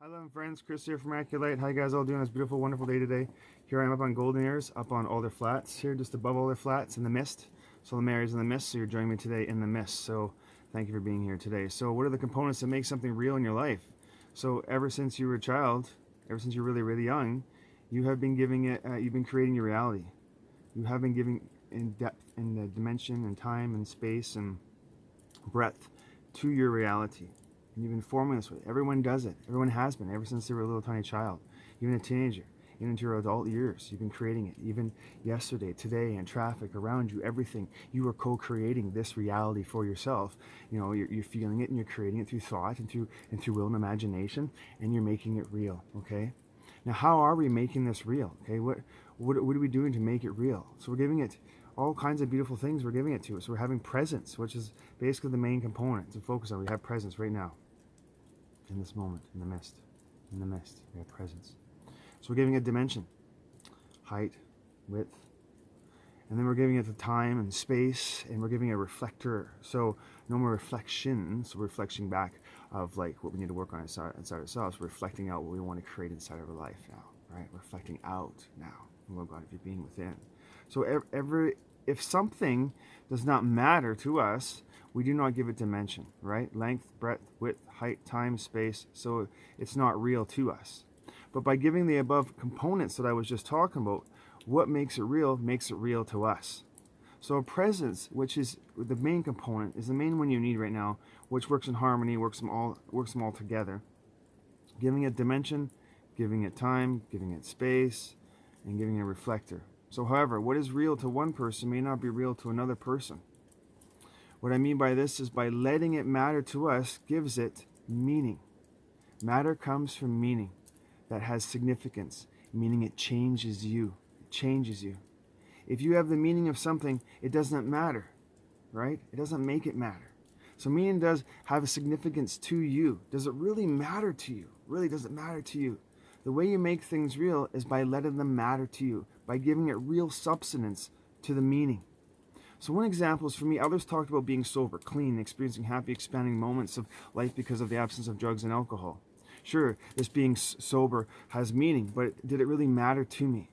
Hello friends, Chris here from Light. How you guys all doing this beautiful, wonderful day today? Here I am up on Golden Ears, up on Alder Flats, here just above Alder Flats in the mist. So the Mary's in the mist, so you're joining me today in the mist. So thank you for being here today. So what are the components that make something real in your life? So ever since you were a child, ever since you're really, really young, you have been giving it, you've been creating your reality. You have been giving in depth and dimension and time and space and breadth to your reality. And you've been forming this way. Everyone does it. Everyone has been ever since they were a little tiny child, even a teenager, even into your adult years. You've been creating it. Even yesterday, today, and traffic around you, everything. You are co-creating this reality for yourself. You know, you're feeling it and you're creating it through thought and through will and imagination, and you're making it real. Okay. Now, how are we making this real? Okay. What are we doing to make it real? So we're giving it all kinds of beautiful things. We're giving it to us. So we're having presence, which is basically the main component to focus on. We have presence right now. In this moment, in the mist, we have presence. So we're giving it dimension, height, width, and then we're giving it the time and space, and we're giving it a reflector. So no more reflection, so we're reflecting back of like what we need to work on inside ourselves. We're reflecting out what we want to create inside of our life now, right? We're reflecting out now. Oh God, if you're being within. So if something does not matter to us, we do not give it dimension, right? Length, breadth, width, height, time, space. So it's not real to us. But by giving the above components that I was just talking about, what makes it real to us. So presence, which is the main component, is the main one you need right now, which works in harmony, works them all together. Giving it dimension, giving it time, giving it space, and giving it a reflector. So however, what is real to one person may not be real to another person. What I mean by this is by letting it matter to us gives it meaning. Matter comes from meaning that has significance, meaning it changes you. It changes you. If you have the meaning of something, it does not matter, right? It doesn't make it matter. So meaning does have a significance to you. Does it really matter to you? Really, does it matter to you? The way you make things real is by letting them matter to you, by giving it real substance to the meaning. So one example is for me, others talked about being sober, clean, experiencing happy, expanding moments of life because of the absence of drugs and alcohol. Sure, this being sober has meaning, but did it really matter to me?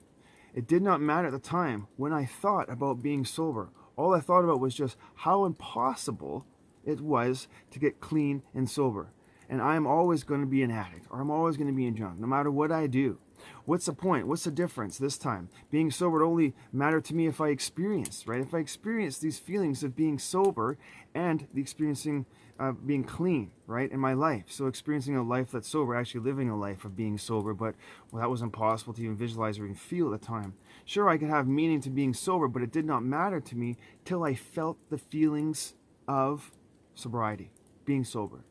It did not matter at the time when I thought about being sober. All I thought about was just how impossible it was to get clean and sober. And I'm always going to be an addict, or I'm always going to be a drunk, no matter what I do. What's the point? What's the difference this time? Being sober only mattered to me if I experienced, right? If I experienced these feelings of being sober and the experiencing being clean, right, in my life. So experiencing a life that's sober, actually living a life of being sober, but well, that was impossible to even visualize or even feel at the time. Sure, I could have meaning to being sober, but it did not matter to me till I felt the feelings of sobriety, being sober.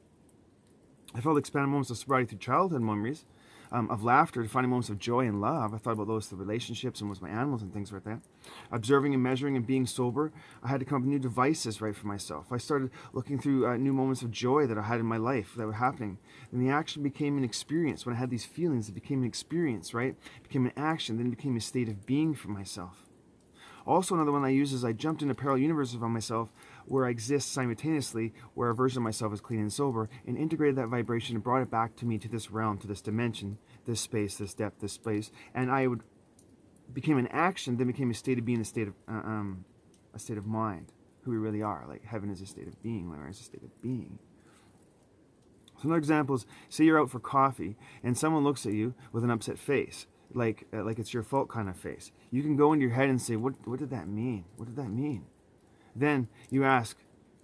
I felt expanded moments of sobriety through childhood memories, of laughter, finding moments of joy and love. I thought about those through relationships and with my animals and things like that. Observing and measuring and being sober, I had to come up with new devices, right, for myself. I started looking through new moments of joy that I had in my life that were happening. And the action became an experience. When I had these feelings, it became an experience, right? It became an action, then it became a state of being for myself. Also, another one I use is I jumped into parallel universes of myself where I exist simultaneously, where a version of myself is clean and sober, and integrated that vibration and brought it back to me, to this realm, to this dimension, this space, this depth, this space. And I would became an action, then became a state of being, a state of mind, who we really are. Like heaven is a state of being, where is a state of being. So another example is, say you're out for coffee and someone looks at you with an upset face. Like it's your fault kind of face. You can go into your head and say, what did that mean? What did that mean? Then you ask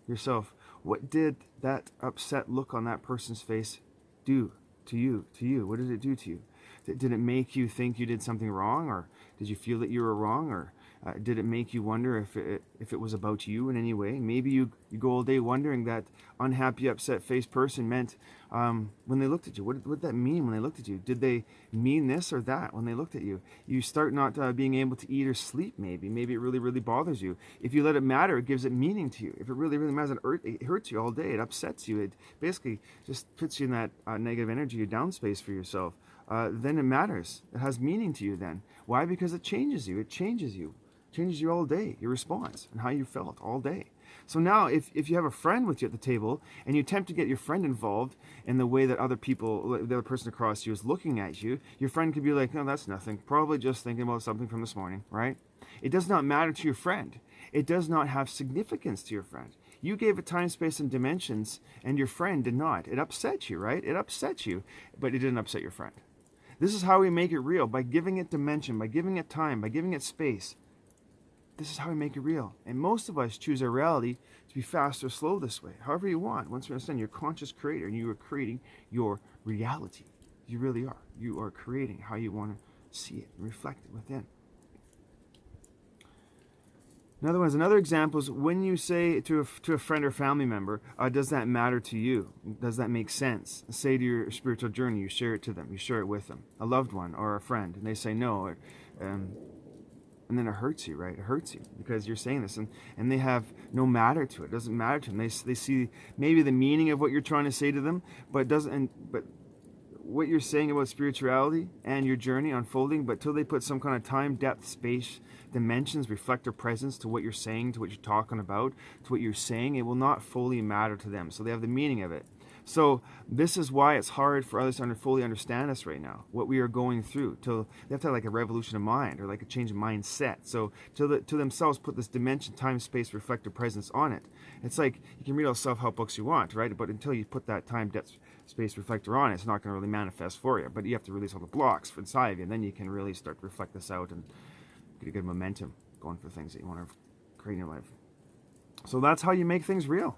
yourself, what did that upset look on that person's face do to you? What did it do to you? Did it make you think you did something wrong, or did you feel that you were wrong, or did it make you wonder if it was about you in any way? Maybe you go all day wondering that unhappy, upset-faced person meant when they looked at you. What did that mean when they looked at you? Did they mean this or that when they looked at you? You start not being able to eat or sleep, maybe. Maybe it really, really bothers you. If you let it matter, it gives it meaning to you. If it really, really matters, it hurts you all day. It upsets you. It basically just puts you in that negative energy or down space for yourself. Then it matters. It has meaning to you then. Why? Because it changes you. It changes you. Changes you all day, your response and how you felt all day. So now if you have a friend with you at the table and you attempt to get your friend involved in the way that other people, the other person across you is looking at you, your friend could be like, no, that's nothing. Probably just thinking about something from this morning, right? It does not matter to your friend. It does not have significance to your friend. You gave it time, space, and dimensions, and your friend did not. It upset you, right? It upset you, but it didn't upset your friend. This is how we make it real, by giving it dimension, by giving it time, by giving it space. This is how we make it real. And most of us choose our reality to be fast or slow this way. However you want. Once you understand you're a conscious creator and you are creating your reality. You really are. You are creating how you want to see it and reflect it within. Another example is when you say to a friend or family member, does that matter to you? Does that make sense? Say to your spiritual journey, you share it to them, you share it with them, a loved one or a friend, and they say no. And then it hurts you, right? It hurts you because you're saying this, and they have no matter to it. It doesn't matter to them. They see maybe the meaning of what you're trying to say to them, but what you're saying about spirituality and your journey unfolding, but till they put some kind of time, depth, space, dimensions, reflector presence to what you're saying, to what you're talking about, to what you're saying, it will not fully matter to them. So they have the meaning of it. So this is why it's hard for others to fully understand us right now, what we are going through. Till they have to have like a revolution of mind or like a change of mindset. So to themselves put this dimension, time, space, reflector presence on it. It's like you can read all self-help books you want, right? But until you put that time, depth, space reflector on it, it's not going to really manifest for you. But you have to release all the blocks inside of you, and then you can really start to reflect this out and get a good momentum going for things that you want to create in your life. So that's how you make things real.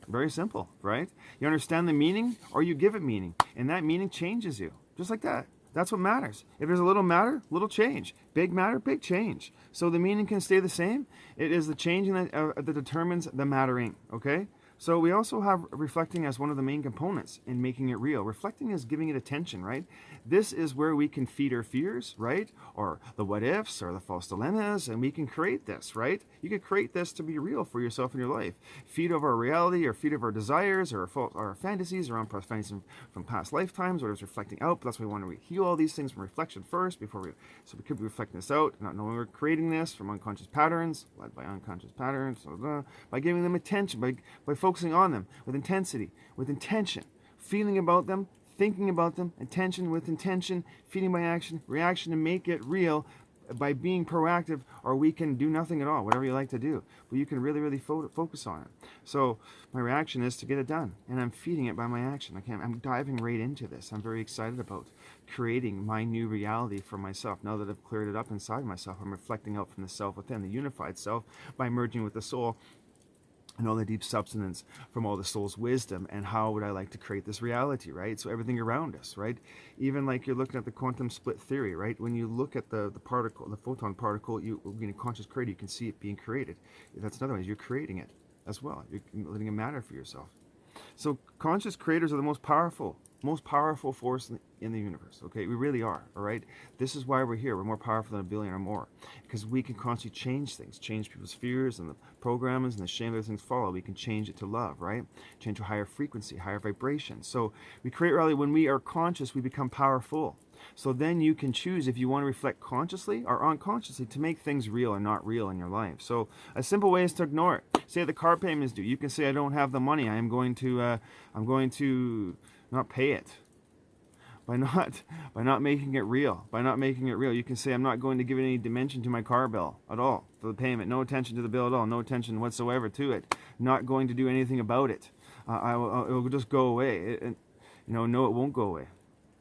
Very simple, right? You understand the meaning, or you give it meaning, and that meaning changes you, just like that. That's what matters. If there's a little matter, little change. Big matter, big change. So the meaning can stay the same. It is the changing that determines the mattering, okay? So we also have reflecting as one of the main components in making it real. Reflecting is giving it attention, right? This is where we can feed our fears, right? Or the what ifs or the false dilemmas, and we can create this, right? You can create this to be real for yourself in your life. Feed of our reality, or feed of our desires, or our fantasies, or fantasies from past lifetimes, or it's reflecting out. But that's why we want to heal all these things from reflection first, so we could be reflecting this out, not knowing we're creating this from unconscious patterns, led by unconscious patterns, by giving them attention, by focusing on them with intensity, with intention, feeling about them, thinking about them, attention with intention, feeding by action, reaction to make it real by being proactive, or we can do nothing at all, whatever you like to do. But you can really, really focus on it. So my reaction is to get it done, and I'm feeding it by my action. I'm diving right into this. I'm very excited about creating my new reality for myself. Now that I've cleared it up inside myself, I'm reflecting out from the self within, the unified self, by merging with the soul and all the deep substance from all the soul's wisdom. And how would I like to create this reality, right? So everything around us, right? Even like you're looking at the quantum split theory, right? When you look at the particle, the photon particle, being a conscious creator, you can see it being created. That's another one, you're creating it as well. You're letting it matter for yourself. So conscious creators are the most powerful force in the universe, okay? We really are, all right? This is why we're here. We're more powerful than a billion or more, because we can constantly change things, change people's fears and the programs and the shame that those things follow. We can change it to love, right? Change to a higher frequency, higher vibration. So we create reality. When we are conscious, we become powerful. So then you can choose if you want to reflect consciously or unconsciously to make things real or not real in your life. So a simple way is to ignore it. Say the car payment is due. You can say, I don't have the money. I'm going to not pay it. By not making it real. By not making it real. You can say, I'm not going to give any dimension to my car bill at all, to the payment. No attention to the bill at all. No attention whatsoever to it. Not going to do anything about it. It will just go away. No, it won't go away.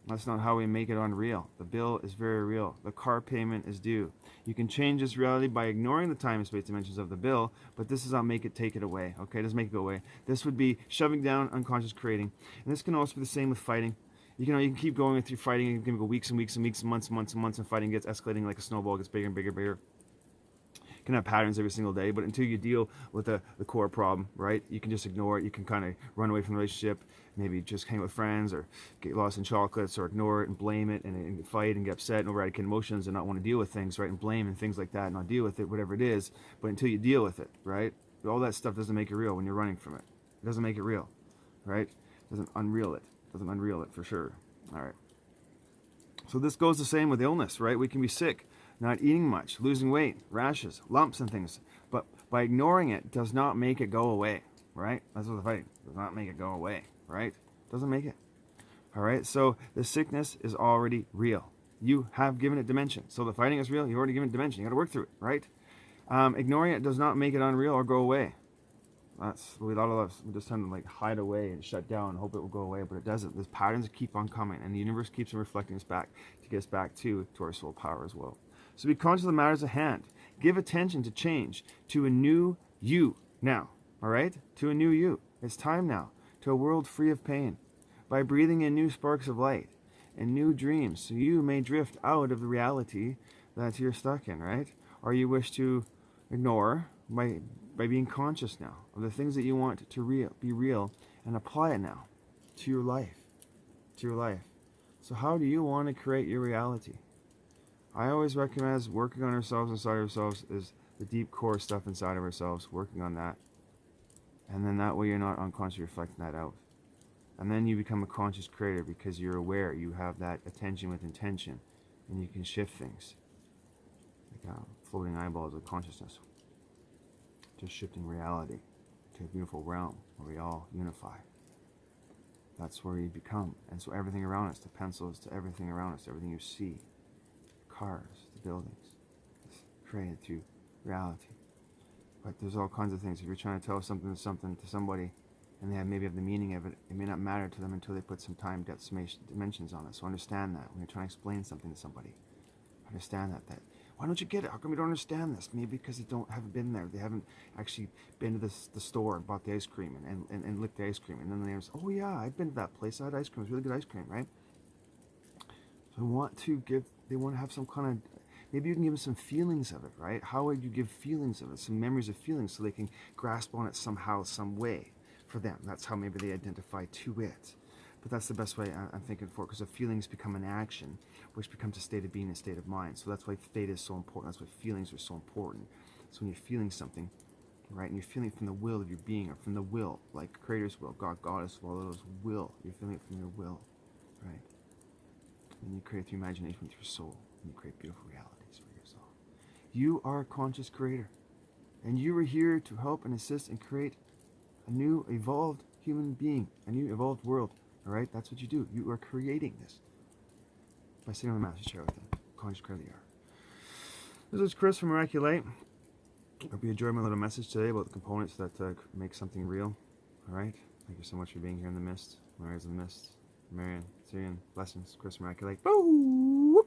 That's not how we make it unreal. The bill is very real. The car payment is due. You can change this reality by ignoring the time and space dimensions of the bill, but this does not make it take it away. Okay, it doesn't make it go away. This would be shoving down unconscious creating. And this can also be the same with fighting. You can keep going with your fighting. You can go weeks and weeks and weeks and months and months and months, and fighting gets escalating like a snowball, gets bigger and bigger and bigger. You can have patterns every single day, but until you deal with the core problem, right, you can just ignore it. You can kind of run away from the relationship, maybe just hang with friends, or get lost in chocolates, or ignore it and blame it, and fight and get upset and override emotions and not want to deal with things, right, and blame and things like that, and not deal with it, whatever it is. But until you deal with it, right, all that stuff doesn't make it real when you're running from it. It doesn't make it real, right? It doesn't unreal it. Doesn't unreal it for sure. All right. So this goes the same with illness, right? We can be sick. not eating much, losing weight, rashes, lumps and things. But by ignoring it does not make it go away, right? That's what the fighting does not make it go away, right? Doesn't make it. All right, so the sickness is already real. You have given it dimension. So the fighting is real. You've already given it dimension. You got to work through it, right? Ignoring it does not make it unreal or go away. That's a lot of us. We just tend to like hide away and shut down and hope it will go away, but it doesn't. These patterns keep on coming, and the universe keeps on reflecting us back to get us back to our soul power as well. So be conscious of the matters at hand. Give attention to change, to a new you now. All right, to a new you. It's time now to a world free of pain. By breathing in new sparks of light and new dreams, so you may drift out of the reality that you're stuck in, right? Or you wish to ignore by being conscious now of the things that you want to be real and apply it now to your life. So how do you want to create your reality? I always recommend working on ourselves inside ourselves is the deep core stuff inside of ourselves, working on that. And then that way you're not unconsciously reflecting that out. And then you become a conscious creator because you're aware, you have that attention with intention, and you can shift things. Like floating eyeballs of consciousness. Just shifting reality to a beautiful realm where we all unify. That's where you become. And so everything around us, the pencils to everything around us, everything you see, the cars, the buildings, is created through reality. But there's all kinds of things. If you're trying to tell something to somebody, and they maybe have the meaning of it, it may not matter to them until they put some time, depth, dimensions on it. So understand that when you're trying to explain something to somebody. Understand that. Why don't you get it? How come you don't understand this? Maybe because they haven't been there. They haven't actually been to the store and bought the ice cream and licked the ice cream. And then they say, oh yeah, I've been to that place. I had ice cream. It was really good ice cream, right? So they want to have some kind of, maybe you can give them some feelings of it, right? How would you give feelings of it? Some memories of feelings so they can grasp on it somehow, some way for them. That's how maybe they identify to it. But that's the best way I'm thinking for it, because the feelings become an action, which becomes a state of being, a state of mind. So that's why theta is so important. That's why feelings are so important. So when you're feeling something, right, and you're feeling it from the will of your being, or from the will, like Creator's will, God, Goddess, Lolo's will. You're feeling it from your will, right? And you create through imagination with your soul, and you create beautiful realities for yourself. You are a conscious creator, and you are here to help and assist and create a new evolved human being, a new evolved world. All right, that's what you do. You are creating this by sitting on the master chair with them. Conscious creator you are. This is Chris from Miraculate. Hope you enjoyed my little message today about the components that make something real. All right, thank you so much for being here in the mist. Mary's in the mist. Marian, Syrian, blessings. Chris from Miraculate. Boo!